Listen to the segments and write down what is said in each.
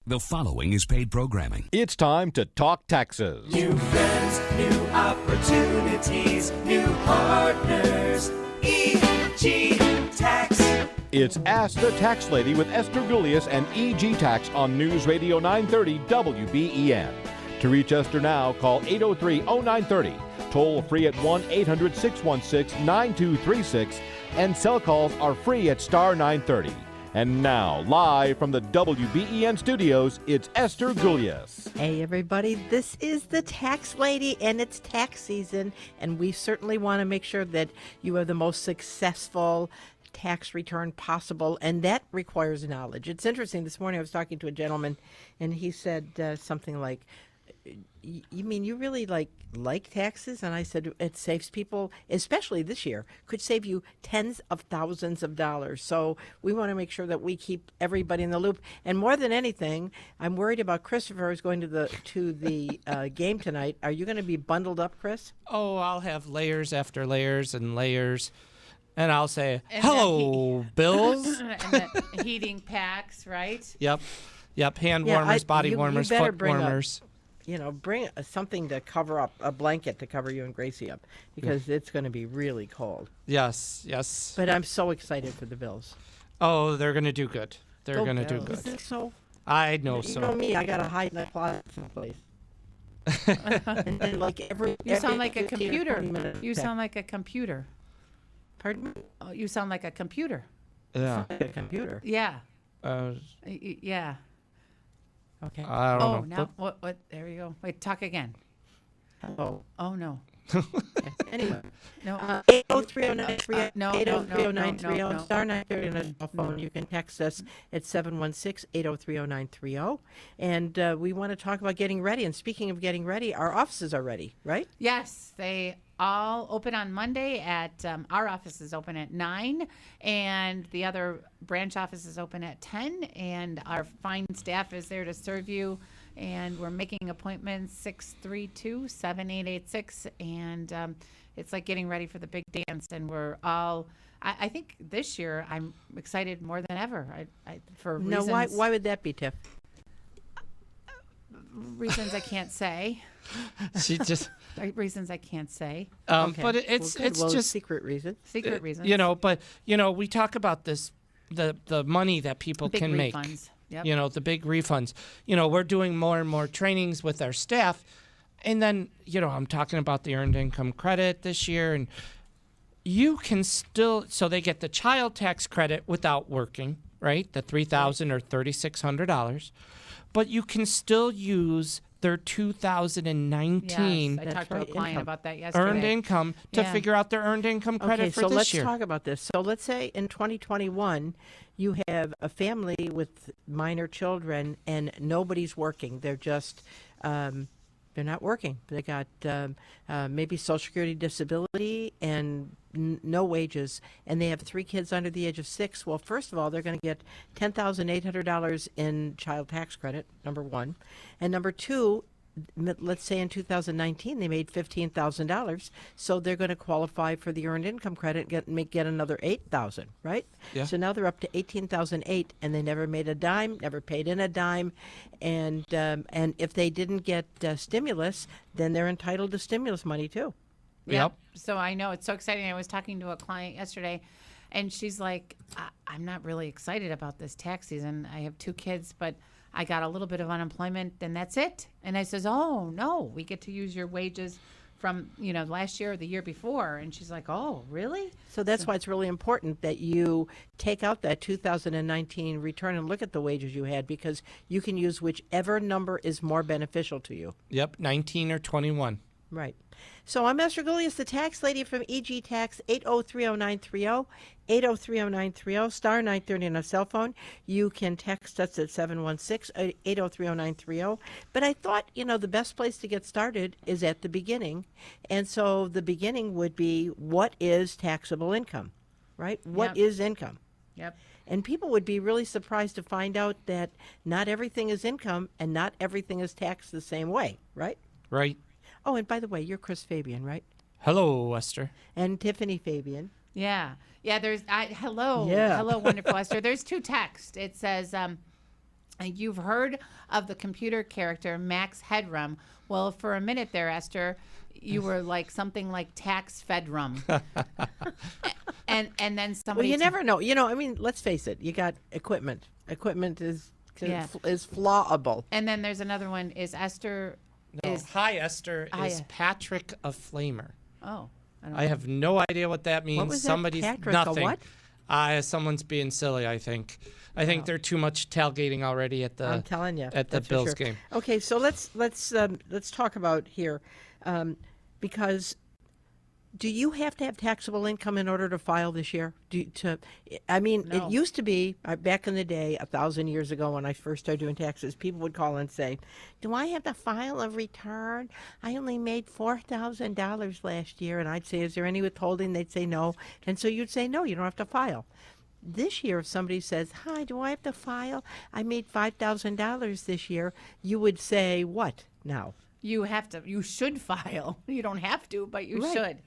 The following is paid programming. It's time to talk taxes. New friends, new opportunities, new partners. EG Tax. It's Ask the Tax Lady with Esther Gulius and EG Tax on News Radio 930 WBEN. To reach Esther now, call 803-0930. Toll free at 1-800-616-9236. And cell calls are free at star 930. And now, live from the WBEN studios, it's Esther Gulius. Hey, everybody. This is the Tax Lady, and it's tax season. And we certainly want to make sure that you have the most successful tax return possible, and that requires knowledge. It's interesting. This morning I was talking to a gentleman, and he said something like, you mean you really like taxes? And I said, it saves people, especially this year, could save you tens of thousands of dollars. So we want to make sure that we keep everybody in the loop. And more than anything, I'm worried about Christopher, who's going to the game tonight. Are you going to be bundled up, Chris? Oh, I'll have layers after layers and layers. And I'll say, hello, Bills. And the heating packs, right? Yep. Hand warmers, body warmers, foot warmers. Bring something to cover up, a blanket to cover you and Gracie up, because it's going to be really cold. Yes. But I'm so excited for the Bills. Oh, they're going to do good. They're going to do good. Is it so? I know so. You know me, I got to hide in the closet someplace. And then You sound like a computer. You sound like a computer. Pardon me? Oh, you sound like a computer. Yeah. Like a computer. Yeah. Okay. I don't know. Now what? There you go. Wait, talk again. Hello. Oh no. Anyway. No. 8030930. No. 8030930. Star 930 on a cell phone. You can text us at 716-8030930. And we want to talk about getting ready. And speaking of getting ready, our offices are ready, right? Yes, they all open on Monday at our office is open at 9, and the other branch office is open at 10, and our fine staff is there to serve you, and we're making appointments 632-7886, and it's like getting ready for the big dance, and we're all I think this year I'm excited more than ever. For reasons. No, why would that be, Tiff? Reasons I can't say. She just reasons I can't say. Okay. But it's just secret reasons. Secret reasons. We talk about this, the money that people big can refunds. make. Yep. The big refunds. We're doing more and more trainings with our staff, and then I'm talking about the earned income credit this year, and you can still they get the child tax credit without working, right? The $3,000 or $3,600. But you can still use their 2019 Yes, I talked to a client about that yesterday. earned income to figure out their earned income credit for this year. So let's talk about this. So let's say in 2021, you have a family with minor children and nobody's working. They're just they're not working. They got maybe Social Security disability and no wages, and they have 3 kids under the age of 6. Well, first of all, they're going to get $10,800 in child tax credit, number one. And number two, let's say in 2019 they made $15,000, so they're going to qualify for the earned income credit and get another $8,000, right? Yeah. So now they're up to $18,008, and they never made a dime, never paid in a dime, and if they didn't get stimulus, then they're entitled to stimulus money too. Yep. So I know it's so exciting. I was talking to a client yesterday, and she's like, I'm not really excited about this tax season. I have 2 kids, but I got a little bit of unemployment, and that's it. And I says, oh, no, we get to use your wages from, last year or the year before. And she's like, oh, really? So that's why it's really important that you take out that 2019 return and look at the wages you had, because you can use whichever number is more beneficial to you. Yep, 19 or 21. Right. So I'm Esther Gulius, the tax lady from EG Tax, 8030930, 8030930, star 930 on a cell phone. You can text us at 716-8030930. But I thought, the best place to get started is at the beginning. And so the beginning would be, what is taxable income, right? What is income? Yep. And people would be really surprised to find out that not everything is income and not everything is taxed the same way, right? Right. Oh, and by the way, you're Chris Fabian, right? Hello, Esther. And Tiffany Fabian. Yeah. There's hello, Yeah. hello, wonderful Esther. There's 2 texts. It says And you've heard of the computer character Max Headroom. Well, for a minute there, Esther, you were like something like Tax Fedrum. and then somebody. Well, you never know. I mean, let's face it. You got equipment. Equipment is flawable. And then there's another one. Is Esther? No. Hi, Esther. Hi. Is Patrick a flamer? Oh, I have no idea what that means. What was that, Somebody's Patrick, a nothing. what? Someone's being silly. I think they're too much tailgating already at the. I'm telling you, at the that's for Bills sure. game. Okay, so let's talk about here, because do you have to have taxable income in order to file this year? No. It used to be back in the day, 1,000 years ago, when I first started doing taxes, people would call and say, "Do I have to file a return? I only made $4,000 last year." And I'd say, "Is there any withholding?" They'd say no, and so you'd say, "No, you don't have to file." This year, if somebody says, "Hi, do I have to file? I made $5,000 this year," you would say what now? You have to. You should file. You don't have to, but you Right. should.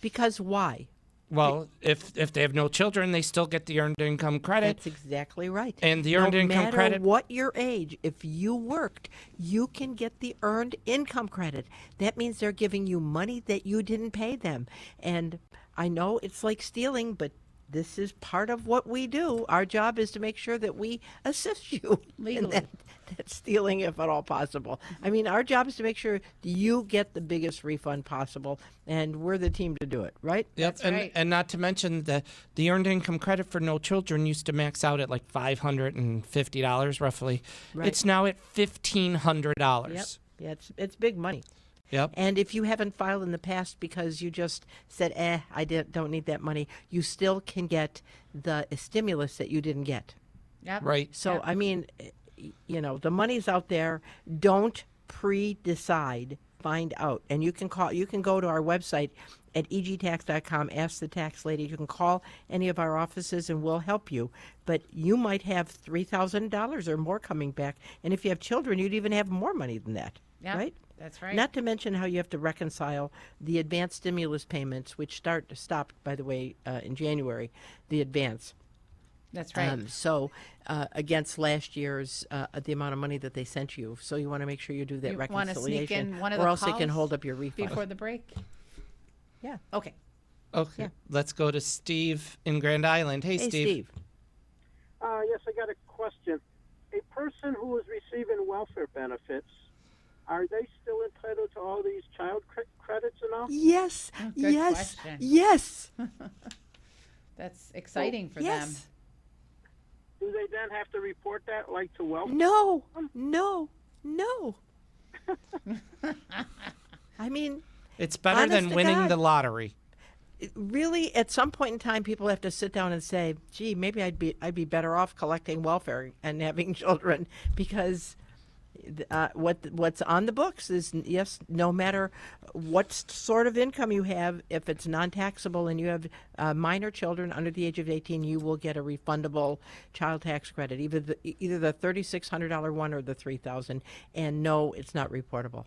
Because why? Well, if they have no children, they still get the earned income credit. That's exactly right. And the earned income No matter credit. what your age, if you worked, you can get the earned income credit. That means they're giving you money that you didn't pay them. And I know it's like stealing, but this is part of what we do. Our job is to make sure that we assist you Legally. in that stealing, if at all possible. I mean, our job is to make sure you get the biggest refund possible, and we're the team to do it, right? Yep, That's right. and not to mention the earned income credit for no children used to max out at like $550 roughly. Right. It's now at $1,500. Yep. Yeah, it's big money. Yep. And if you haven't filed in the past because you just said, I don't need that money, you still can get the stimulus that you didn't get. Yep. Right. So, I mean, the money's out there. Don't pre-decide. Find out. And you can go to our website at egtax.com, ask the tax lady. You can call any of our offices and we'll help you. But you might have $3,000 or more coming back. And if you have children, you'd even have more money than that. Yep. Right? That's right. Not to mention how you have to reconcile the advance stimulus payments, which stopped, by the way, in January, the advance. That's right. Against last year's, the amount of money that they sent you. So you want to make sure you do that You wanna reconciliation. sneak in one of or the else they can calls hold up your refund. before the break. Yeah. Okay. Okay. Yeah. Let's go to Steve in Grand Island. Hey, Hey, Steve. Steve. Yes, I got a question. A person who is receiving welfare benefits, are they still entitled to all these child credits and all? Yes. Oh, good yes. question. Yes. That's exciting for yes. them. Do they then have to report that, like, to welfare? No. I mean, It's better Honest than to winning God. the lottery. really, at some point in time, people have to sit down and say, "Gee, maybe I'd be better off collecting welfare and having children," because what's on the books is, yes, no matter what sort of income you have, if it's non-taxable and you have minor children under the age of 18, you will get a refundable child tax credit, either the $3,600 one or the $3,000. And no, it's not reportable.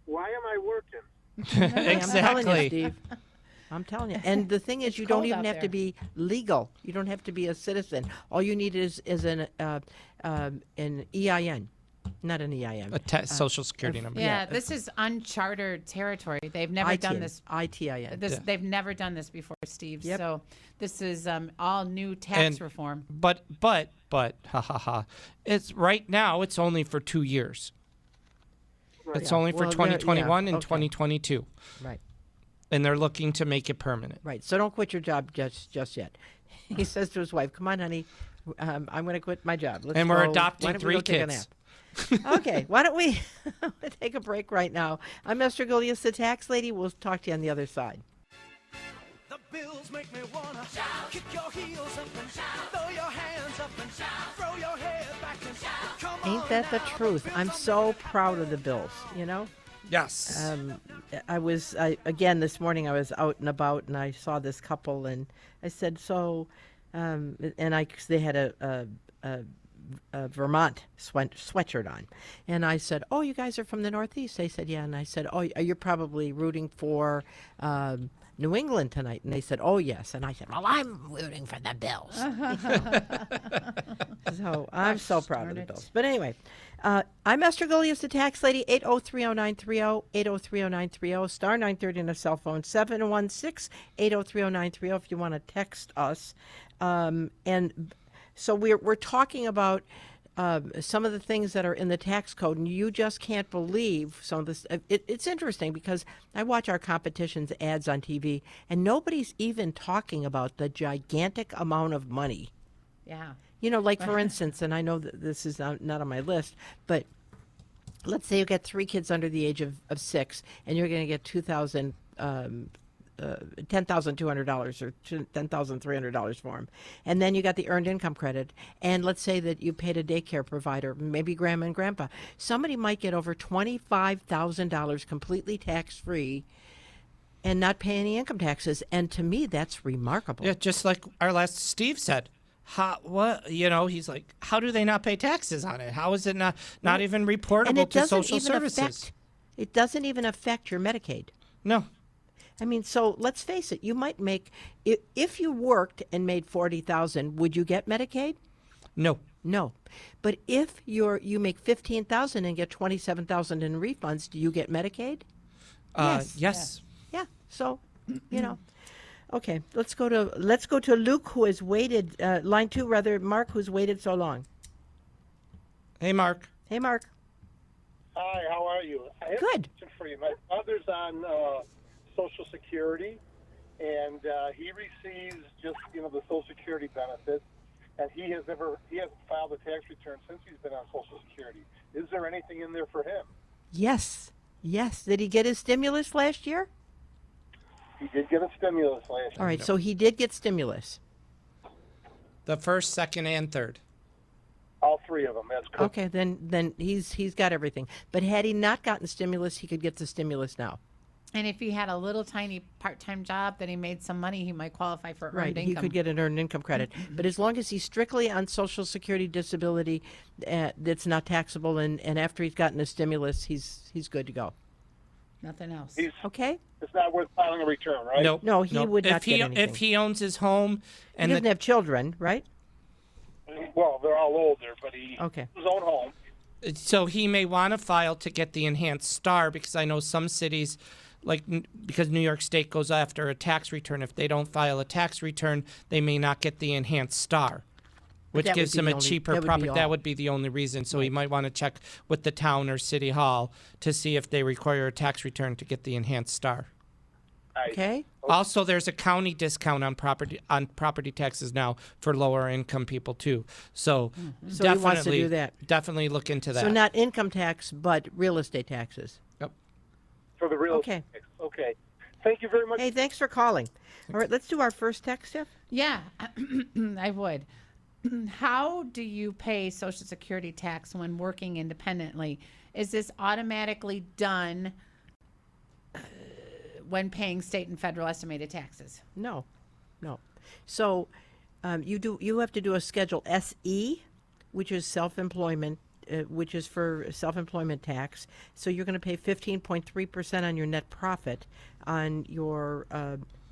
Why am I working? I'm telling you, Exactly. Steve. I'm telling you. And the thing is, It's you don't cold even out have there. to be legal. You don't have to be a citizen. All you need is an EIN, not an EIN. A social security number. Yeah, this is uncharted territory. They've never done this. ITIN. They've never done this before, Steve. Yep. So this is all new tax And- reform. But, it's right now. It's only for 2 years. It's Yeah. only for Well, 2021 and okay. 2022, Right. and they're looking to make it permanent. Right. So don't quit your job just yet. He says to his wife, "Come on, honey, I'm going to quit my job. Let's And we're go- adopting why don't we 3 go take a kids. nap?" Okay, why don't we take a break right now? I'm Esther Gullius, the tax lady. We'll talk to you on the other side. The bills make me wanna shout. Kick your heels up and shout. Throw your hands up and shout. Throw your head back and shout. Come Ain't on that the now, truth? bills I'm are so making proud of the Bills, Yes. Again, this morning I was out and about and I saw this couple and I said, they had a Vermont sweatshirt on. And I said, "Oh, you guys are from the Northeast?" They said, "Yeah." And I said, "Oh, you're probably rooting for New England tonight? And they said, oh, yes. And I said, well, I'm rooting for the Bills. So I'm so proud of the Bills. But anyway, I'm Esther Gullius, the tax lady, 8030930, 8030930, star 930 on a cell phone, 716-8030930 if you want to text us. And so we're talking about some of the things that are in the tax code, and you just can't believe some of this. It's interesting because I watch our competition's ads on TV, and nobody's even talking about the gigantic amount of money. Yeah. You know, like for instance, and I know that this is not on my list, but let's say you get 3 kids under the age of 6, and you're going to get $10,200 or $10,300 for them. And then you got the earned income credit. And let's say that you paid a daycare provider, maybe grandma and grandpa. Somebody might get over $25,000 completely tax-free and not pay any income taxes. And to me, that's remarkable. Yeah, just like our last Steve said. He's like, how do they not pay taxes on it? How is it not even reportable to social services? It doesn't even affect your Medicaid. No. I mean, so let's face it. You might make, if you worked and made $40,000, would you get Medicaid? No. No. But if you make $15,000 and get $27,000 in refunds, do you get Medicaid? Yes. Yeah. So, Okay, let's go to Luke, who has waited line 2, rather, Mark, who's waited so long. Hey, Mark. Hey, Mark. Hi, how are you? I have Good. a question for you. My father's on Social Security, and he receives just the Social Security benefits, and he hasn't filed a tax return since he's been on Social Security. Is there anything in there for him? Yes. Did he get his stimulus last year? He did get a stimulus last year. All right, so he did get stimulus. The first, second, and third. All 3 of them. That's correct. Okay, then he's got everything. But had he not gotten stimulus, he could get the stimulus now. And if he had a little tiny part-time job that he made some money, he might qualify for Right, earned income. he could get an earned income credit. But as long as he's strictly on Social Security disability, that's not taxable, and after he's gotten a stimulus, he's good to go. Nothing else. Okay? It's not worth filing a return, right? Nope. No, he would not get anything. If he owns his home He and doesn't have children, right? Well, they're all older, but he Okay. his own home. so he may want to file to get the enhanced star, because I know some cities, because New York State goes after a tax return. If they don't file a tax return, they may not get the enhanced star, which that would gives be them the a only- cheaper that would be property. all. That would be the only reason. So he might want to check with the town or city hall to see if they require a tax return to get the enhanced star. Okay? Also, there's a county discount on property taxes now for lower income people too. So, So he wants to do that. Definitely look into that. So not income tax, but real estate taxes. Yep. For the real Okay. estate. Okay. Thank you very much. Hey, thanks for calling. All right, let's do our first text, Steph. Yeah, I would. How do you pay Social Security tax when working independently? Is this automatically done when paying state and federal estimated taxes? No. So you have to do a Schedule SE, which is self-employment, which is for self-employment tax. So you're going to pay 15.3% on your net profit on your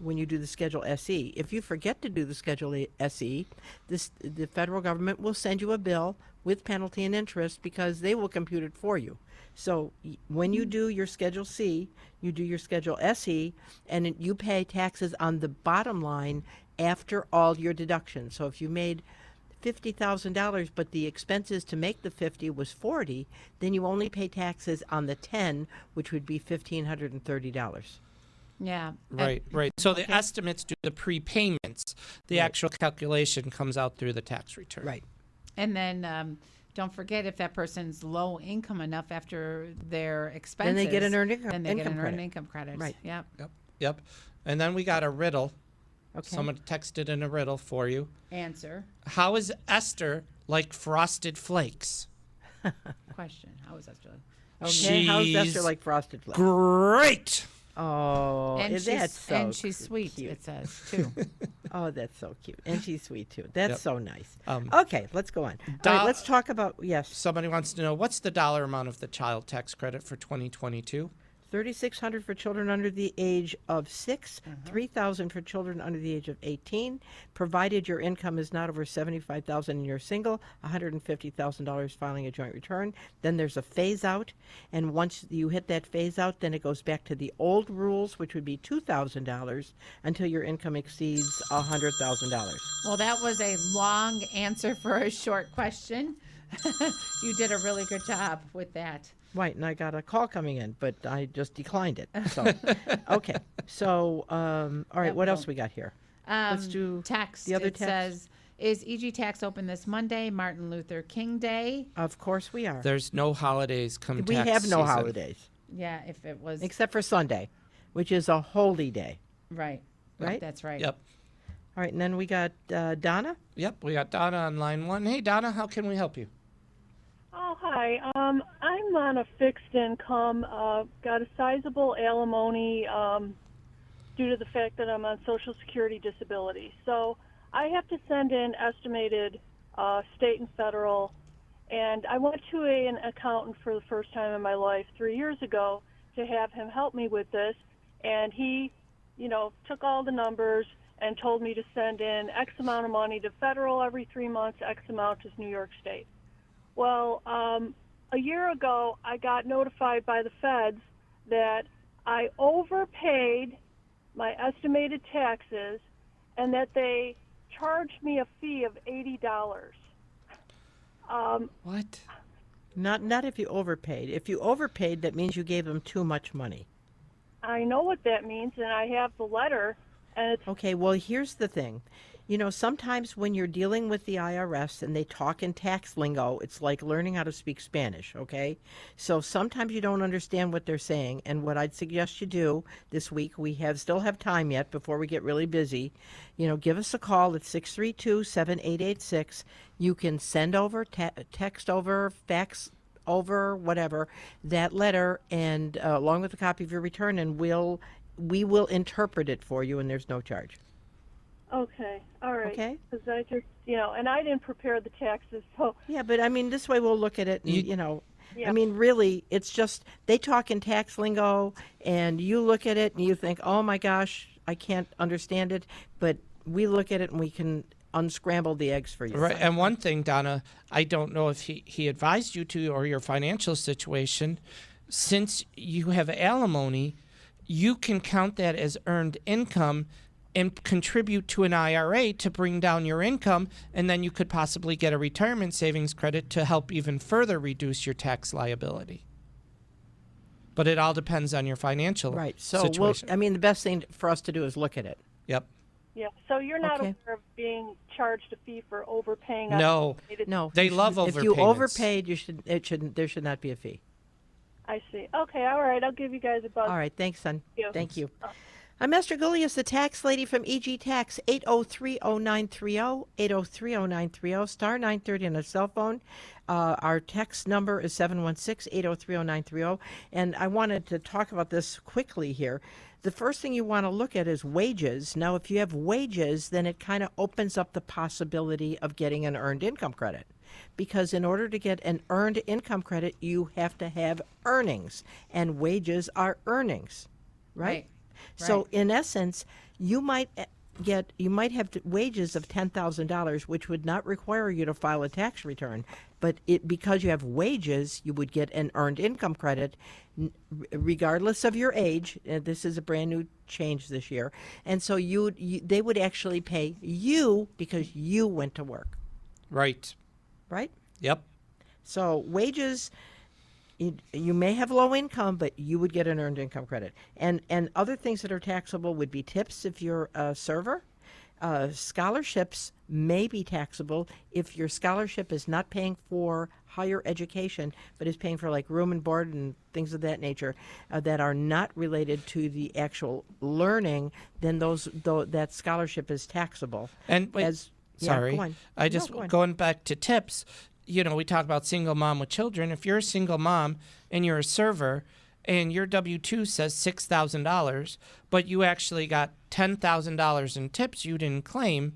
when you do the Schedule SE. If you forget to do the Schedule SE, the federal government will send you a bill with penalty and interest because they will compute it for you. So when you do your Schedule C, you do your Schedule SE, and you pay taxes on the bottom line after all your deductions. So if you made $50,000, but the expenses to make the 50 was 40, then you only pay taxes on the 10, which would be $1,530. Yeah. Right. So the estimates do the prepayments. The actual calculation comes out through the tax return. Right. And then don't forget, if that person's low income enough after their expenses, Then they get an earned then they get an earned credit. income credit. Right. Yep. Yep. And then we got a riddle. Okay. Someone texted in a riddle for you. Answer. How is Esther like Frosted Flakes? Question. How is that doing? Okay, how's She's Esther like Frosted Flakes? Great. Oh, And that's so and she's sweet. cute. It says too. Oh, that's so cute. And she's sweet, too. That's Yep. so nice. Um, Okay, let's go on. All right, let's talk about, yes, Somebody wants to know, what's the dollar amount of the child tax credit for 2022? $3,600 for children under the age of 6, $3,000 for children under the age of 18, provided your income is not over $75,000 and you're single, $150,000 filing a joint return. Then there's a phase out, and once you hit that phase out, then it goes back to the old rules, which would be $2,000 until your income exceeds $100,000. Well, that was a long answer for a short question. You did a really good job with that. Right, and I got a call coming in, but I just declined it. So, okay. So, all right, what else we got here? Let's do text. the other It text. says, is EG Tax open this Monday, Martin Luther King Day? Of course we are. There's no holidays come We tax have no season. holidays, Yeah, if it was. except for Sunday, which is a holy day. Right. Right? That's right. Yep. All right, and then we got Donna. Yep. We got Donna on line 1. Hey, Donna, how can we help you? Oh, hi. I'm on a fixed income, got a sizable alimony due to the fact that I'm on Social Security disability. So I have to send in estimated state and federal, and I went to an accountant for the first time in my life 3 years ago to have him help me with this, and he, took all the numbers and told me to send in X amount of money to federal every 3 months, X amount to New York State. Well, a year ago, I got notified by the feds that I overpaid my estimated taxes and that they charged me a fee of $80. What? Not if you overpaid. If you overpaid, that means you gave them too much money. I know what that means, and I have the letter, and it's... Okay, well, here's the thing. Sometimes when you're dealing with the IRS and they talk in tax lingo, it's like learning how to speak Spanish, okay? So sometimes you don't understand what they're saying, and what I'd suggest you do this week, we still have time yet before we get really busy, give us a call at 632-7886. You can send over, text over, fax over, whatever, that letter, and along with a copy of your return, and we will interpret it for you, and there's no charge. Okay, all right. Okay. Because I just, and I didn't prepare the taxes, so... Yeah, but I mean, this way we'll look at it, and, Yeah. I mean, really, it's just, they talk in tax lingo, and you look at it, and you think, oh my gosh, I can't understand it, but we look at it, and we can unscramble the eggs for you. Right. And one thing, Donna, I don't know if he advised you to or your financial situation. Since you have alimony, you can count that as earned income and contribute to an IRA to bring down your income, and then you could possibly get a retirement savings credit to help even further reduce your tax liability. But it all depends on your financial situation. the best thing for us to do is look at it. Yep. Yeah, so you're not Okay. aware of being charged a fee for overpaying? No. No, They you love shouldn't. If you overpayments. overpaid, there should not be a fee. I see. Okay, all right, I'll give you guys a buzz. All right, thanks, son. Thank you. Thank you. I'm Esther Gullius, the tax lady from EG Tax, 803-0930, 803-0930, star 930 on a cell phone. Our text number is 716-803-0930. And I wanted to talk about this quickly here. The first thing you want to look at is wages. Now, if you have wages, then it kind of opens up the possibility of getting an earned income credit. Because in order to get an earned income credit, you have to have earnings. And wages are earnings, right? So in essence, you might have wages of $10,000, which would not require you to file a tax return, but because you have wages, you would get an earned income credit, regardless of your age. This is a brand new change this year, and so they would actually pay you because you went to work. Right. Right. Yep. So wages. You may have low income, but you would get an earned income credit. And other things that are taxable would be tips if you're a server. Scholarships may be taxable if your scholarship is not paying for higher education, but is paying for like room and board and things of that nature that are not related to the actual learning. Then that scholarship is taxable. And go on. Going back to tips. We talk about single mom with children. If you're a single mom and you're a server and your W-2 says $6,000, but you actually got $10,000 in tips you didn't claim,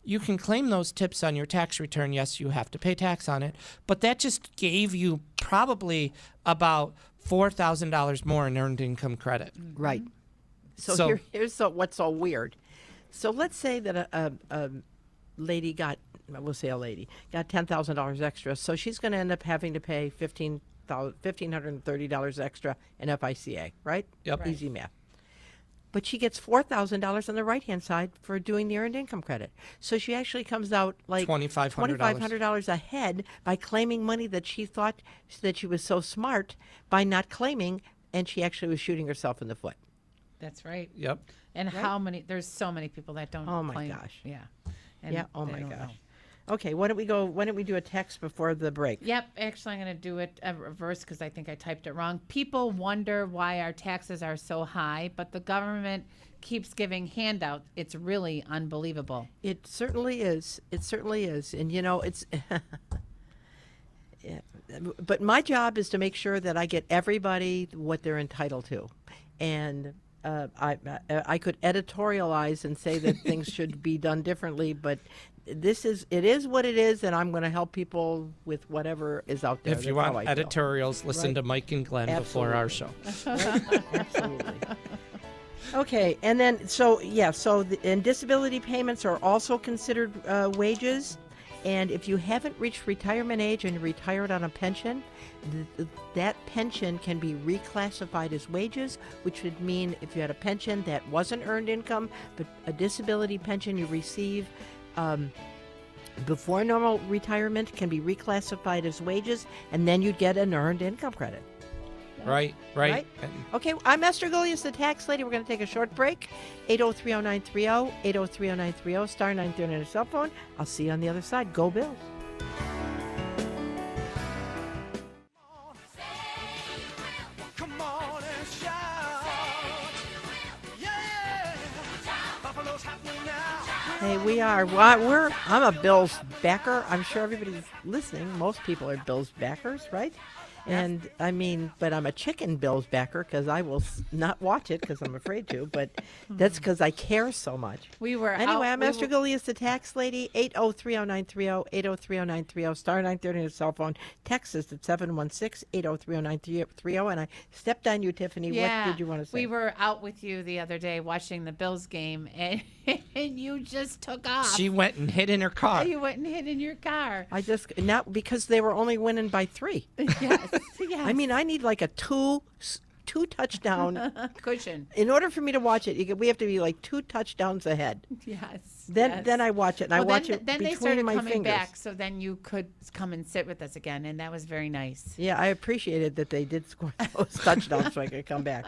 you can claim those tips on your tax return. Yes, you have to pay tax on it, but that just gave you probably about $4,000 more in earned income credit. Right. So, So- here's what's so weird. So let's say that a lady got, we'll say a lady, got $10,000 extra. So she's going to end up having to pay $1,530 extra in FICA, right? Yep. Right. Easy math. But she gets $4,000 on the right-hand side for doing the earned income credit. So she actually comes out like $2,500 ahead by claiming money that she thought that she was so smart by not claiming, and she actually was shooting herself in the foot. That's right. Yep. And how many? There's so many people that don't. Oh my claim. gosh. Yeah. And Yeah. Oh they my don't gosh. know. Okay. Why don't we do a text before the break? Yep. Actually, I'm going to do it reverse because I think I typed it wrong. People wonder why our taxes are so high, but the government keeps giving handouts. It's really unbelievable. It certainly is. It certainly is. And it's. Yeah. But my job is to make sure that I get everybody what they're entitled to, and I could editorialize and say that things should be done differently, but it is what it is, and I'm going to help people with whatever is out there. If you That's how want I feel. editorials, listen to Mike and Glenn before our show. Absolutely. Okay, and then and disability payments are also considered wages. And if you haven't reached retirement age and you're retired on a pension, that pension can be reclassified as wages, which would mean if you had a pension that wasn't earned income, but a disability pension you receive before normal retirement can be reclassified as wages, and then you'd get an earned income credit. Right. Okay, I'm Esther Gullius, the tax lady. We're going to take a short break. 8030930, 8030930, star 930 on your cell phone. I'll see you on the other side. Go Bills. Come on and shout. Yeah. Buffalo's happening now. Hey, we are. I'm a Bills backer. I'm sure everybody's listening. Most people are Bills backers, right? And I mean, but I'm a chicken Bills backer because I will not watch it because I'm afraid to. But that's because I care so much. I'm Esther Gullius, the tax lady. 8030930, 8030930, star 930 on your cell phone. Text us at 716-8030930. And I stepped on you, Tiffany. Yeah, what did you want to say? We were out with you the other day watching the Bills game, and you just took off. She went and hid in her car. You went and hid in your car. Not because they were only winning by 3. Yes. Yes. I mean, I need like a two touchdown cushion in order for me to watch it. We have to be like 2 touchdowns ahead. Yes. Then I watch it, and I watch it then between they started my coming fingers. back, so then you could come and sit with us again, and that was very nice. Yeah, I appreciated that they did score those touchdowns so I could come back.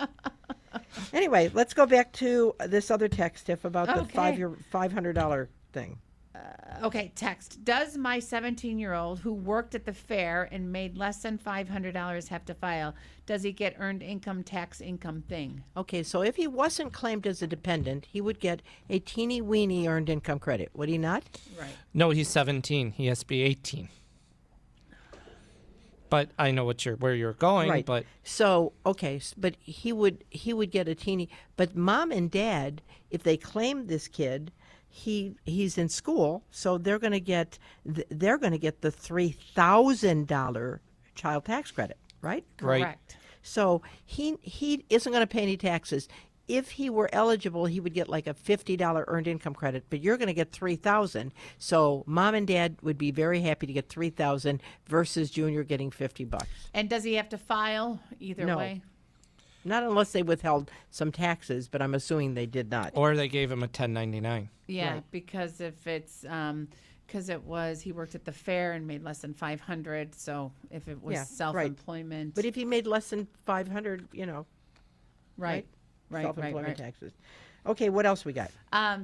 Anyway, let's go back to this other text, Tiff, about the $500 thing. Okay, text. Does my 17-year-old who worked at the fair and made less than $500 have to file? Does he get earned income tax income thing? Okay, so if he wasn't claimed as a dependent, he would get a teeny weeny earned income credit, would he not? Right. No, he's 17. He has to be 18. But I know where you're going. Right. But so but he would get a teeny. But mom and dad, if they claim this kid, he's in school, so they're going to get the $3,000 child tax credit, right? Right. Correct. So he isn't going to pay any taxes. If he were eligible, he would get like a $50 earned income credit, but you're going to get $3,000. So mom and dad would be very happy to get $3,000 versus Junior getting $50. And does he have to file either way? Not unless they withheld some taxes, but I'm assuming they did not. Or they gave him a 1099. Yeah, Right. because if it's he worked at the fair and made less than $500, so if it was self-employment. But if he made less than $500, Right. self-employment taxes. Okay, what else we got?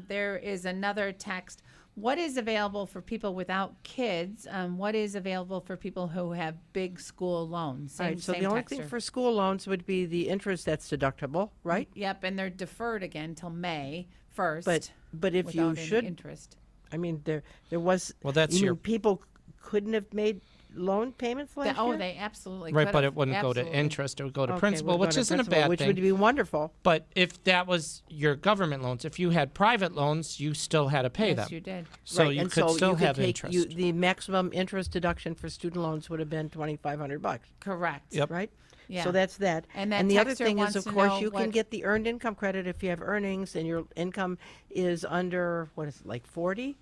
There is another text. What is available for people without kids? What is available for people who have big school loans? All right, so the only thing for school loans would be the interest that's deductible, right? Yep, and they're deferred again till May 1st. But if you without any should, interest. I mean, there was. Well, that's people couldn't have made loan payments last year? They absolutely Right, could but have. it wouldn't go to Absolutely. interest. It would go to Okay, principal, we'll go which to isn't principal, a bad which thing. would be wonderful. But if that was your government loans, if you had private loans, you still had to pay them. Yes, you did. So Right, you and could so still you could have take, interest. the maximum interest deduction for student loans would have been $2,500. Correct. Yep. Right? Yeah. So that's that. And that the other texter thing is, wants of to course, know you can what- get the earned income credit if you have earnings and your income is under, what is it, like 40?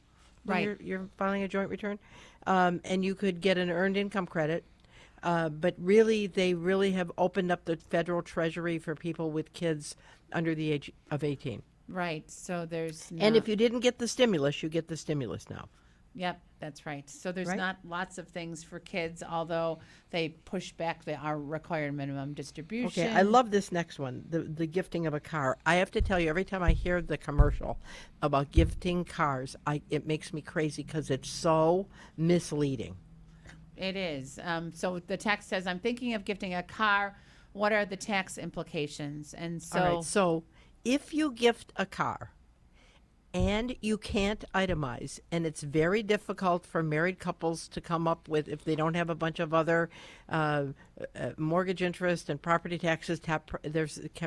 when Right. You're filing a joint return. And you could get an earned income credit. But really, they really have opened up the federal treasury for people with kids under the age of 18. Right. So there's And not- if you didn't get the stimulus, you get the stimulus now. Yep, that's right. So there's Right? not lots of things for kids, although they push back our required minimum distribution. Okay, I love this next one, the gifting of a car. I have to tell you, every time I hear the commercial about gifting cars, it makes me crazy because it's so misleading. It is. So the text says, I'm thinking of gifting a car. What are the tax implications? And so, All right, so if you gift a car and you can't itemize, and it's very difficult for married couples to come up with, if they don't have a bunch of other mortgage interest and property taxes,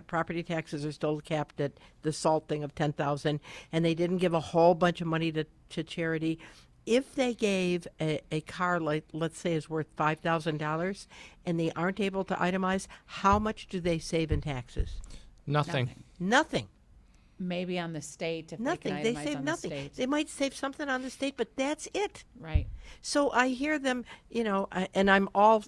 property taxes are still capped at the SALT thing of $10,000, and they didn't give a whole bunch of money to charity. If they gave a car, like let's say is worth $5,000, and they aren't able to itemize, how much do they save in taxes? Nothing. Nothing. maybe on the state, if Nothing. they They can itemize save on nothing. the state. They might save something on the state, but that's it. Right. So I hear them, and I'm a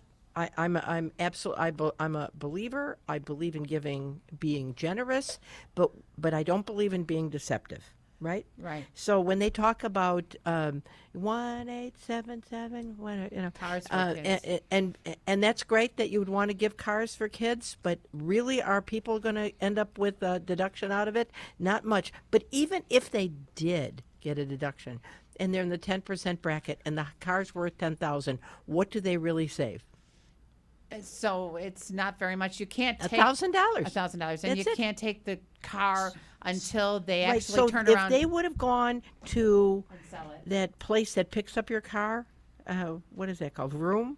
believer. I believe in being generous, but I don't believe in being deceptive. Right. Right. So when they talk about 1-877, Cars for kids. and that's great that you would want to give cars for kids, but really are people going to end up with a deduction out of it? Not much. But even if they did get a deduction, and they're in the 10% bracket, and the car's worth $10,000, what do they really save? So it's not very much. You can't take $1,000. $1,000, and That's you it. can't take the car until they Right. actually So turn if around they would have gone to and sell it. that place that picks up your car, what is that called, Vroom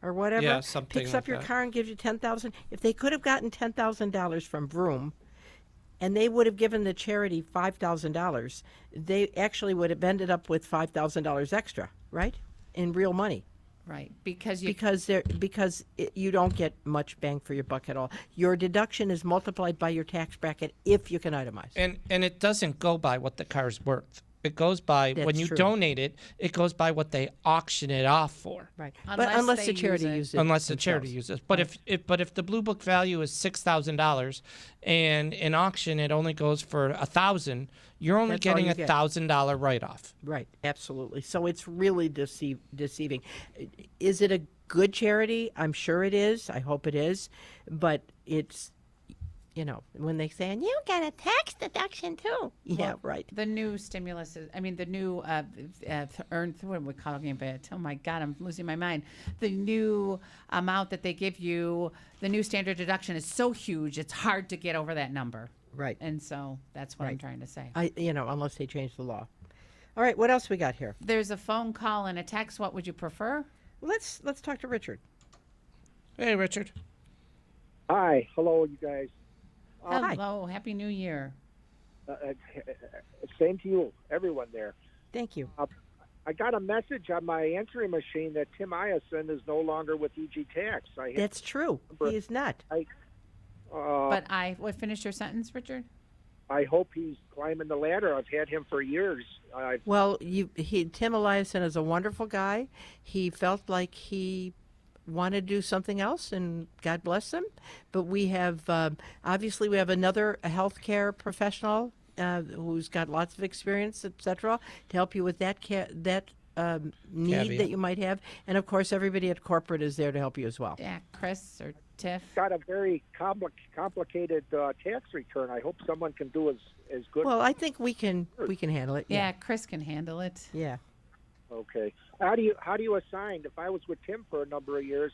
or whatever, Yeah, something picks like up your that. car and gives you $10,000. If they could have gotten $10,000 from Vroom, and they would have given the charity $5,000, they actually would have ended up with $5,000 extra, right, in real money. Right, because You don't get much bang for your buck at all. Your deduction is multiplied by your tax bracket if you can itemize. And it doesn't go by what the car's worth. It goes by when That's you true. donate it. It goes by what they auction it off for. Right, Unless unless they the charity use it. uses it. Unless the charity themselves. uses. But if the blue book value is $6,000, and in auction it only goes for $1,000, you're only That's all getting you get. $1,000 write off. Right, absolutely. So it's really deceiving. Is it a good charity? I'm sure it is. I hope it is. But it's, when they say, and you get a tax deduction too. Yeah, Well, right. the new stimulus is, the new earned, what are we calling it? Oh my God, I'm losing my mind. The new amount that they give you, the new standard deduction is so huge, it's hard to get over that number. Right. And so that's what I'm Right. trying to say. Unless they change the law. All right, what else we got here? There's a phone call and a text. What would you prefer? Let's talk to Richard. Hey, Richard. Hi, hello, you guys. Hi. Hello, Happy New Year. Same to you, everyone there. Thank you. I got a message on my answering machine that Tim Iason is no longer with EG Tax. That's true. He is not. But what finished your sentence, Richard? I hope he's climbing the ladder. I've had him for years. Well, Tim Eliason is a wonderful guy. He felt like he wanted to do something else, and God bless him. But we have, obviously, we have another healthcare professional who's got lots of experience, etc., to help you with that need Caveat. that you might have. And, of course, everybody at corporate is there to help you as well. Yeah, Chris or Tiff. got a very complicated tax return. I hope someone can do as good. Well, I think we can handle it. Yeah, Chris can handle it. Yeah. Okay. How do you assign? If I was with Tim for a number of years,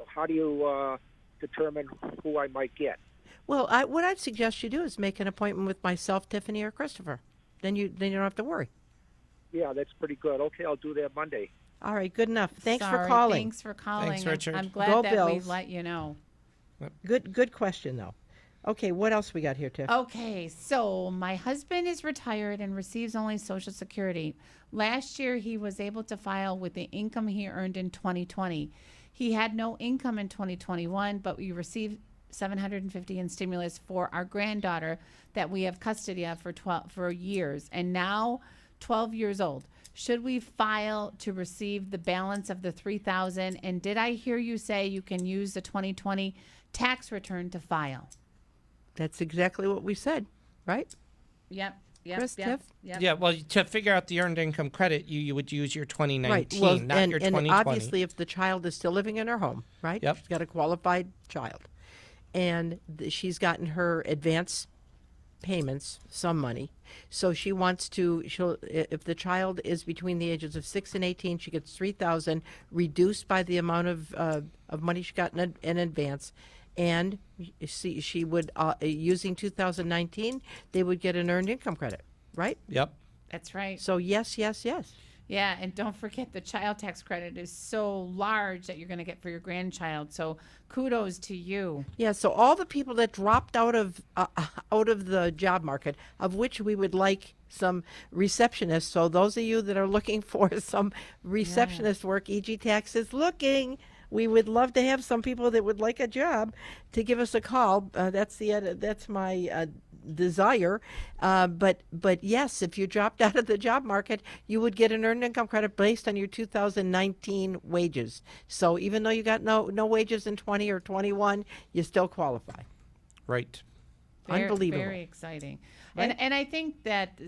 how do you determine who I might get? Well, what I'd suggest you do is make an appointment with myself, Tiffany, or Christopher. Then you don't have to worry. Yeah, that's pretty good. Okay, I'll do that Monday. All right, good enough. Thanks for Sorry, calling. Thanks for calling. Thanks, Richard. I'm glad Go that we Bills. let you know. Good question, though. Okay, what else we got here, Tiff? Okay, so my husband is retired and receives only Social Security. Last year, he was able to file with the income he earned in 2020. He had no income in 2021, but we received $750 in stimulus for our granddaughter that we have custody of for years, and now 12 years old. Should we file to receive the balance of the $3,000? And did I hear you say you can use the 2020 tax return to file? That's exactly what we said, right? Yep. Chris, Tiff? Yeah, well, to figure out the earned income credit, you would use your 2019, Right. Well, not your 2020. And obviously, if the child is still living in her home, right? Yep. She's got a qualified child. And she's gotten her advance payments, some money. So she wants to, if the child is between the ages of 6 and 18, she gets $3,000 reduced by the amount of money she got in advance. And she would, using 2019, they would get an earned income credit, right? Yep. That's right. So yes. Yeah, and don't forget the child tax credit is so large that you're going to get for your grandchild. So kudos to you. Yeah, so all the people that dropped out of the job market, of which we would like some receptionists. So those of you that are looking for some receptionist work, EG Tax is looking. We would love to have some people that would like a job to give us a call. That's my desire. But yes, if you dropped out of the job market, you would get an earned income credit based on your 2019 wages. So even though you got no wages in 20 or 21, you still qualify. Right. Unbelievable. Very exciting. Right? And I think that,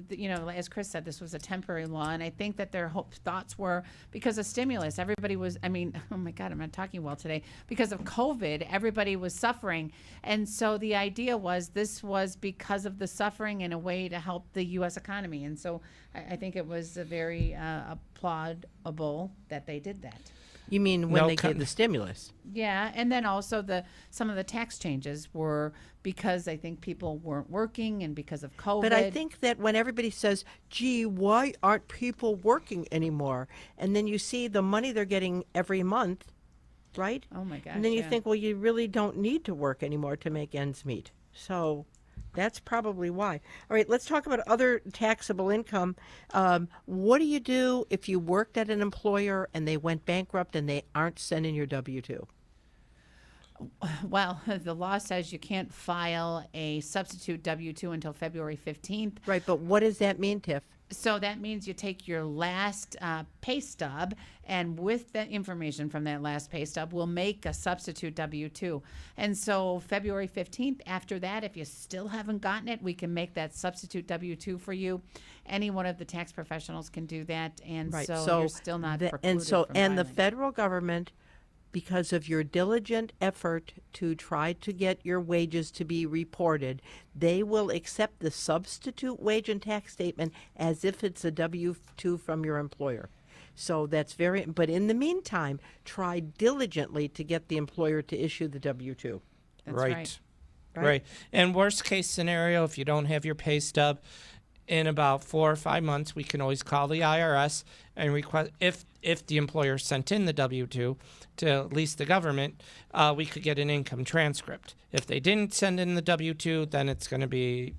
as Chris said, this was a temporary law. And I think that their thoughts were because of stimulus. Everybody was, oh my God, I'm not talking well today. Because of COVID, everybody was suffering. And so the idea was this was because of the suffering and a way to help the U.S. economy. And so I think it was very applaudable that they did that. You mean when they gave the stimulus? Yeah, and then also some of the tax changes were because I think people weren't working and because of COVID. But I think that when everybody says, gee, why aren't people working anymore? And then you see the money they're getting every month, right? Oh my gosh. And then you think, well, you really don't need to work anymore to make ends meet. So that's probably why. All right, let's talk about other taxable income. What do you do if you worked at an employer and they went bankrupt and they aren't sending your W-2? Well, the law says you can't file a substitute W-2 until February 15th. Right, but what does that mean, Tiff? So that means you take your last pay stub, and with the information from that last pay stub, we'll make a substitute W-2. And so February 15th, after that, if you still haven't gotten it, we can make that substitute W-2 for you. Any one of the tax professionals can do that, and Right. so you're still not precluded from the filing. federal government, because of your diligent effort to try to get your wages to be reported, they will accept the substitute wage and tax statement as if it's a W-2 from your employer. So that's but in the meantime, try diligently to get the employer to issue the W-2. That's Right. Right? And worst case scenario, if you don't have your pay stub, in about 4 or 5 months, we can always call the IRS and request, if the employer sent in the W-2 to at least the government, we could get an income transcript. If they didn't send in the W-2, then it's going to be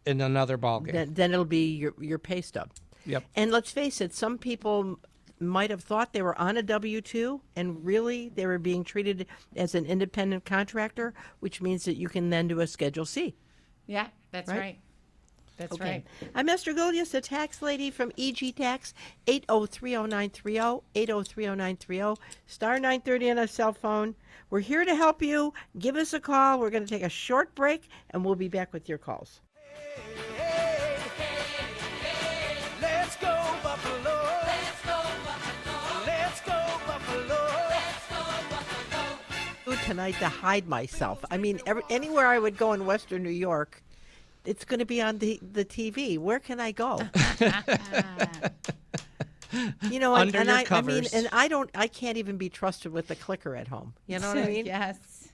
in another ballgame. Then it'll be your pay stub. Yep. And let's face it, some people might have thought they were on a W-2 and really they were being treated as an independent contractor, which means that you can then do a Schedule C. Yeah, that's right. That's Okay. right. I'm Esther Gullius, the tax lady from EG Tax, 8030930, 8030930, star 930 on a cell phone. We're here to help you. Give us a call. We're going to take a short break, and we'll be back with your calls. Let's go Buffalo. Let's go Buffalo. Let's go Buffalo. Let's go Buffalo. Tonight to hide myself. I mean, anywhere I would go in Western New York, it's going to be on the TV. Where can I go? Under your covers. I can't even be trusted with the clicker at home. You know what I mean? Yes.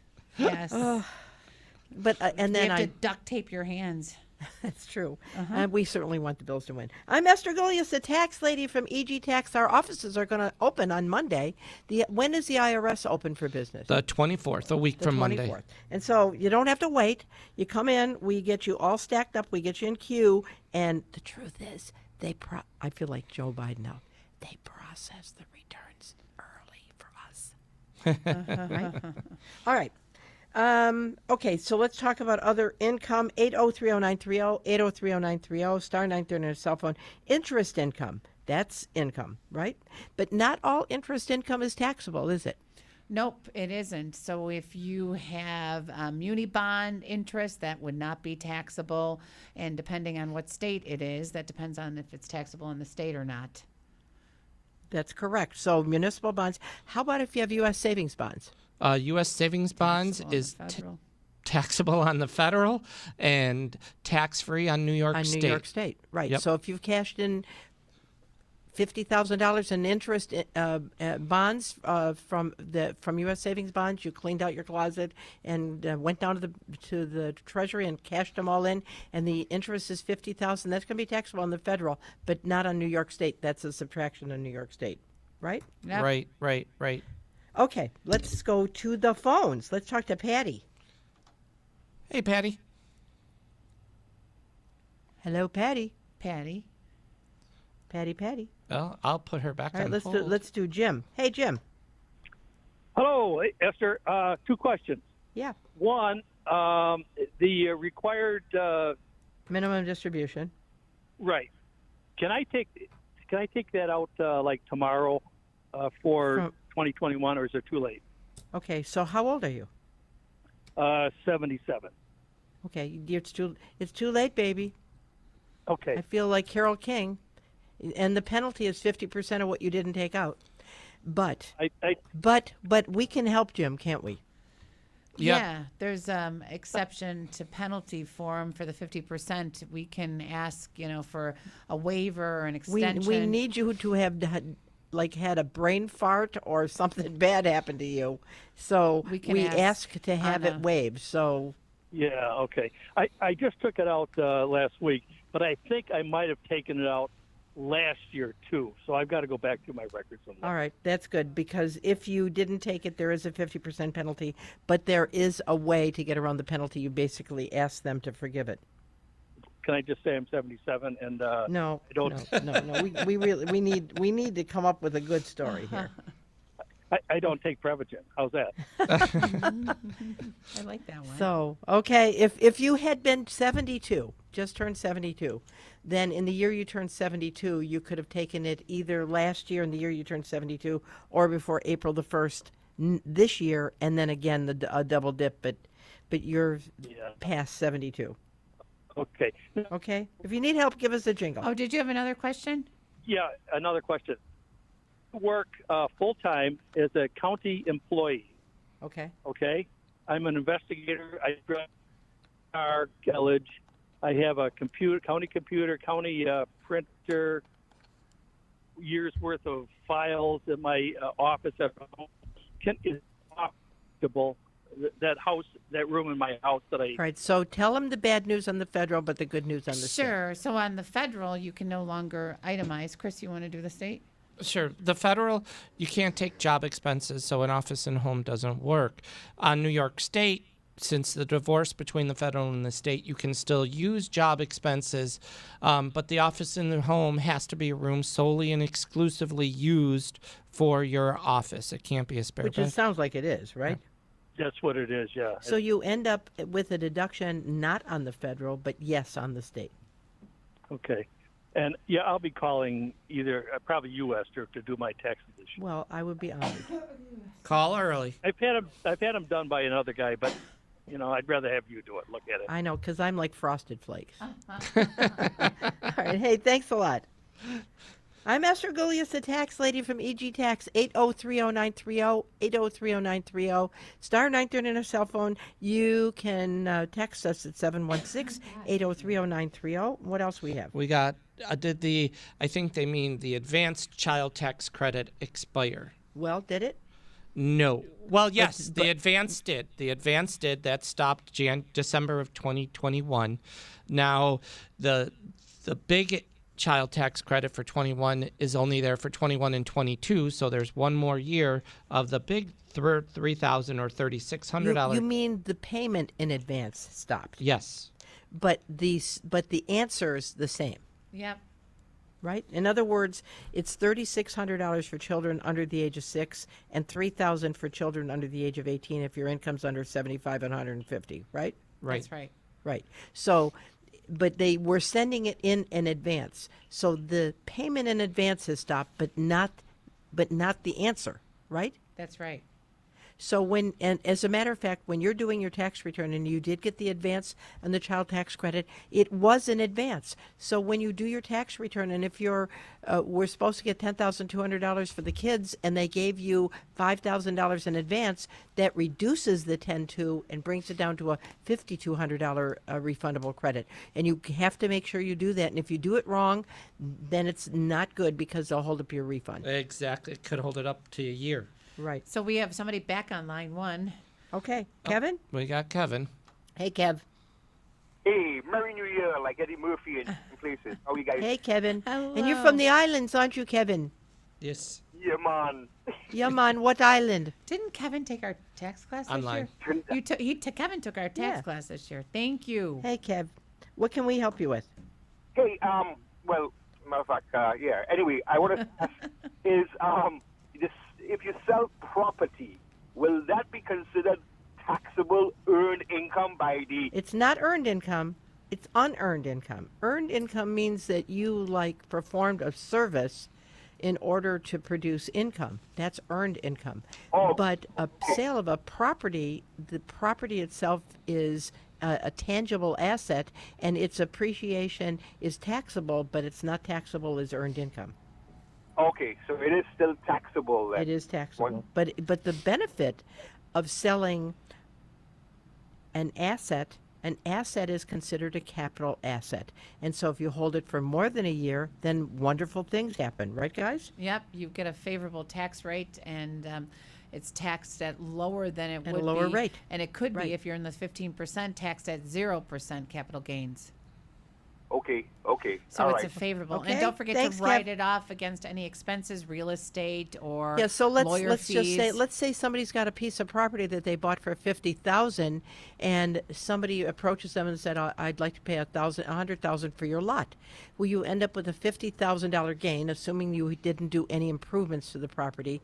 But and You then have to duct tape your hands. That's true. And we certainly want the Bills to win. I'm Esther Gullius, the tax lady from EG Tax. Our offices are going to open on Monday. When is the IRS open for business? The 24th, a week The from 24th. Monday. And so you don't have to wait. You come in, we get you all stacked up, we get you in queue, and the truth is, I feel like Joe Biden now. They process the returns early for us. Right? All right. Okay, so let's talk about other income. 8030930, 8030930, star 930 on a cell phone. Interest income. That's income, right? But not all interest income is taxable, is it? Nope, it isn't. So if you have muni bond interest, that would not be taxable. And depending on what state it is, that depends on if it's taxable in the state or not. That's correct. So municipal bonds. How about if you have U.S. savings bonds? U.S. savings bonds is taxable on the federal and tax-free on New York State. On New York State, right. Yep. So if you've cashed in $50,000 in interest bonds from U.S. savings bonds, you cleaned out your closet and went down to the Treasury and cashed them all in, and the interest is $50,000. That's going to be taxable on the federal, but not on New York State. That's a subtraction on New York State, right? Yep. Right. Okay, let's go to the phones. Let's talk to Patty. Hey, Patty. Hello, Patty. Patty. Patty. Well, I'll put her back All right, on hold. let's do Jim. Hey, Jim. Hello, Esther. 2 questions. Yeah. One, the required Minimum distribution. right. Can I take that out like tomorrow for 2021, or is it too late? Okay, so how old are you? 77. Okay, it's too late, baby. Okay. I feel like Carole King, and the penalty is 50% of what you didn't take out. But but we can help Jim, can't we? Yep. Yeah, there's exception to penalty form for the 50%. We can ask, for a waiver or an extension. We need you to have had a brain fart or something bad happen to you, so we ask to have it waived. So yeah, okay. I just took it out last week, but I think I might have taken it out last year too. So I've got to go back through my records and look. All right, that's good, because if you didn't take it, there is a 50% penalty, but there is a way to get around the penalty. You basically ask them to forgive it. Can I just say I'm 77 and No, I don't. no. We need to come up with a good story here. I don't take Prevagen. How's that? I like that one. So, okay, if you had been 72, just turned 72, then in the year you turned 72, you could have taken it either last year in the year you turned 72 or before April the 1st this year, and then again a double dip, but you're past 72. Okay. Okay? If you need help, give us a jingle. Oh, did you have another question? Yeah, another question. I work full-time as a county employee. Okay. Okay? I'm an investigator. I drive a car, college. I have a county computer, county printer, years worth of files in my office at home. Is it possible that room in my house that I... All right, so tell them the bad news on the federal, but the good news on the state. Sure. So on the federal, you can no longer itemize. Chris, you want to do the state? Sure. The federal, you can't take job expenses, so an office and home doesn't work. On New York State, since the divorce between the federal and the state, you can still use job expenses, but the office and the home has to be a room solely and exclusively used for your office. It can't be a spare bedroom. Which sounds like it is, right? Yeah. That's what it is, yeah. So you end up with a deduction not on the federal, but yes on the state. Okay. And, yeah, I'll be calling either probably you, Esther, to do my taxes this year. Well, I would be honored. Call early. I've had them done by another guy, but, I'd rather have you do it. Look at it. I know, because I'm like Frosted Flakes. All right. Hey, thanks a lot. I'm Esther Gullius, the tax lady from EG Tax, 8030930, 8030930, star 930 on a cell phone. You can text us at 716-8030930. What else we have? We got, I think they mean the advanced child tax credit expire. Well, did it? No. Well, yes, the advance did. The advance did. That stopped December of 2021. Now, the big child tax credit for 21 is only there for 21 and 22, so there's one more year of the big $3,000 or $3,600. You mean the payment in advance stopped? Yes. But the answer is the same. Yep. Right? In other words, it's $3,600 for children under the age of 6 and $3,000 for children under the age of 18 if your income's under 75 and 150, right? Right. That's right. Right. So, but they were sending it in advance. So the payment in advance has stopped, but not the answer, right? That's right. So and as a matter of fact, when you're doing your tax return and you did get the advance and the child tax credit, it was in advance. So when you do your tax return, and if we're supposed to get $10,200 for the kids, and they gave you $5,000 in advance, that reduces the 10.2 and brings it down to a $5,200 refundable credit. And you have to make sure you do that. And if you do it wrong, then it's not good because they'll hold up your refund. Exactly. It could hold it up to a year. Right. So we have somebody back on line one. Okay. Kevin? We got Kevin. Hey, Kev. Hey, Merry New Year, like Eddie Murphy and places. How you guys? Hey, Kevin. Hello. And you're from the islands, aren't you, Kevin? Yes. Yeah, man. Yeah, man. What island? Didn't Kevin take our tax class Online. this year? Kevin took our tax class this year. Thank you. Hey, Kev. What can we help you with? Hey, well, matter of fact, yeah. Anyway, I want to ask is, if you sell property, will that be considered taxable earned income by the... It's not earned income. It's unearned income. Earned income means that you, performed a service in order to produce income. That's earned income. Oh. But a sale of a property, the property itself is a tangible asset, and its appreciation is taxable, but it's not taxable as earned income. Okay, so it is still taxable then. It is taxable. But the benefit of selling an asset is considered a capital asset. And so if you hold it for more than a year, then wonderful things happen. Right, guys? Yep, you get a favorable tax rate, and it's taxed at lower than it would be. At a lower rate. And it could Right. be, if you're in the 15%, taxed at 0% capital gains. Okay. So All it's right. a favorable. Okay, And don't forget thanks, to write Kev. it off against any expenses, real estate or Yeah, so lawyer let's fees. just say, let's say somebody's got a piece of property that they bought for $50,000, and somebody approaches them and said, "I'd like to pay $100,000 for your lot." Well, you end up with a $50,000 gain, assuming you didn't do any improvements to the property.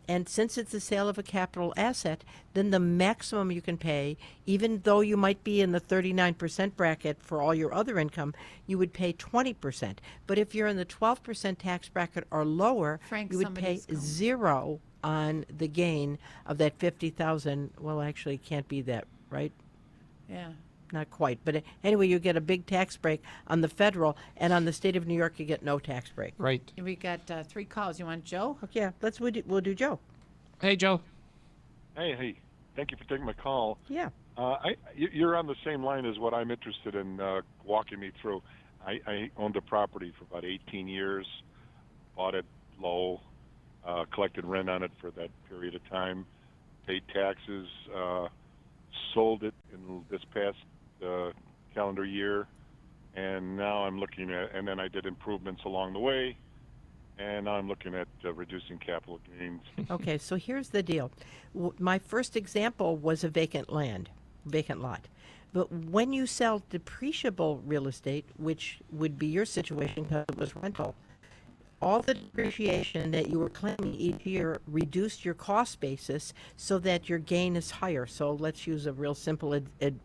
And since it's a sale of a capital asset, then the maximum you can pay, even though you might be in the 39% bracket for all your other income, you would pay 20%. But if you're in the 12% tax bracket or lower, Frank, you would pay somebody's calling. 0 on the gain of that 50,000. Well, actually, it can't be that, right? Yeah. Not quite. But anyway, you get a big tax break on the federal, and on the state of New York, you get no tax break. Right. We got 3 calls. You want Joe? Okay, yeah, we'll do Joe. Hey, Joe. Hey. Thank you for taking my call. Yeah. You're on the same line as what I'm interested in walking me through. I owned a property for about 18 years, bought it low, collected rent on it for that period of time, paid taxes, sold it in this past calendar year, and now I'm looking at, and then I did improvements along the way, and now I'm looking at reducing capital gains. Okay, so here's the deal. My first example was a vacant lot. But when you sell depreciable real estate, which would be your situation because it was rental, all the depreciation that you were claiming each year reduced your cost basis so that your gain is higher. So let's use a real simple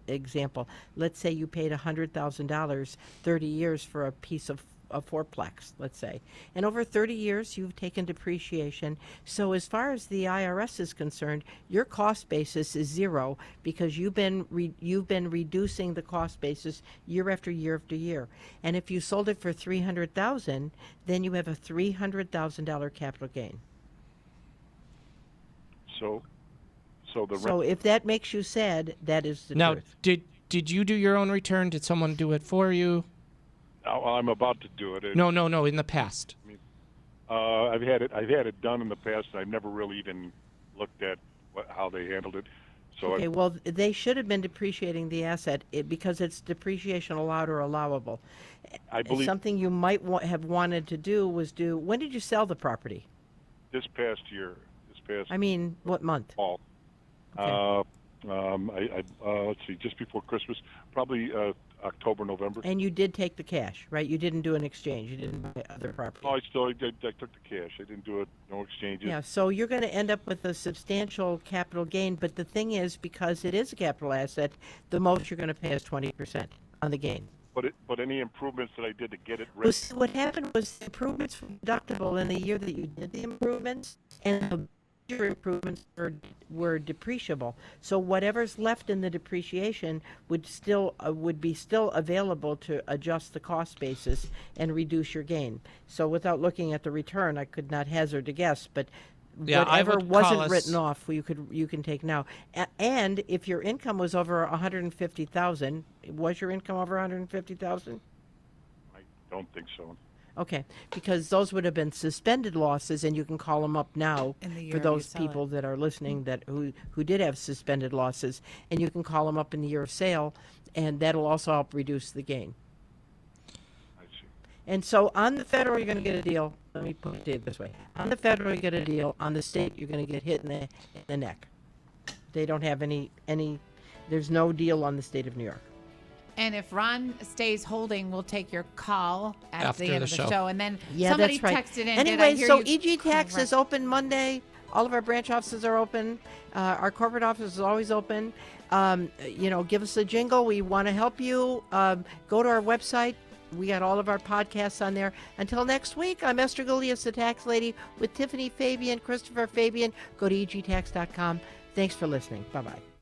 example. Let's say you paid $100,000 30 years for a piece of a fourplex, let's say. And over 30 years, you've taken depreciation. So as far as the IRS is concerned, your cost basis is 0 because you've been reducing the cost basis year after year after year. And if you sold it for $300,000, then you have a $300,000 capital gain. So if that makes you sad, that is the Now, truth. did you do your own return? Did someone do it for you? I'm about to do it. No. In the past. I've had it done in the past, and I've never really even looked at how they handled it. So Okay, well, they should have been depreciating the asset because it's depreciation allowed or allowable. I believe Something you might have wanted to do was when did you sell the property? this past year, I mean, what month? fall. Okay. Let's see, just before Christmas, probably October, November. And you did take the cash, right? You didn't do an exchange. You didn't buy other property. No, I took the cash. I didn't do it. No exchanges. Yeah, so you're going to end up with a substantial capital gain. But the thing is, because it is a capital asset, the most you're going to pay is 20% on the gain. But any improvements that I did to get it Well, ready. see, what happened was the improvements were deductible in the year that you did the improvements, and the major improvements were depreciable. So whatever's left in the depreciation would be still available to adjust the cost basis and reduce your gain. So without looking at the return, I could not hazard a guess, but Yeah, I whatever would call wasn't us- written off, you can take now. And if your income was over 150,000, was your income over 150,000? I don't think so. Okay, because those would have been suspended losses, and you can call them up now In the year for you those sell people that are listening who did have suspended losses, and you can call them up in the year of sale, and that'll also help reduce the gain. I see. And so on the federal, you're going to get a deal. Let me put it this way: on the federal, you get a deal. On the state, you're going to get hit in the neck. They don't have any. There's no deal on the state of New York. And if Ron stays holding, we'll take your call at After the end the of the show. show. And then Yeah, somebody that's right. texted in. Anyway, did I hear so you EG Tax correct? is open Monday. All of our branch offices are open. Our corporate office is always open. Give us a jingle. We want to help you. Go to our website. We got all of our podcasts on there. Until next week, I'm Esther Gullius, the Tax Lady, with Tiffany Fabian, Christopher Fabian. Go to egtax.com. Thanks for listening. Bye-bye.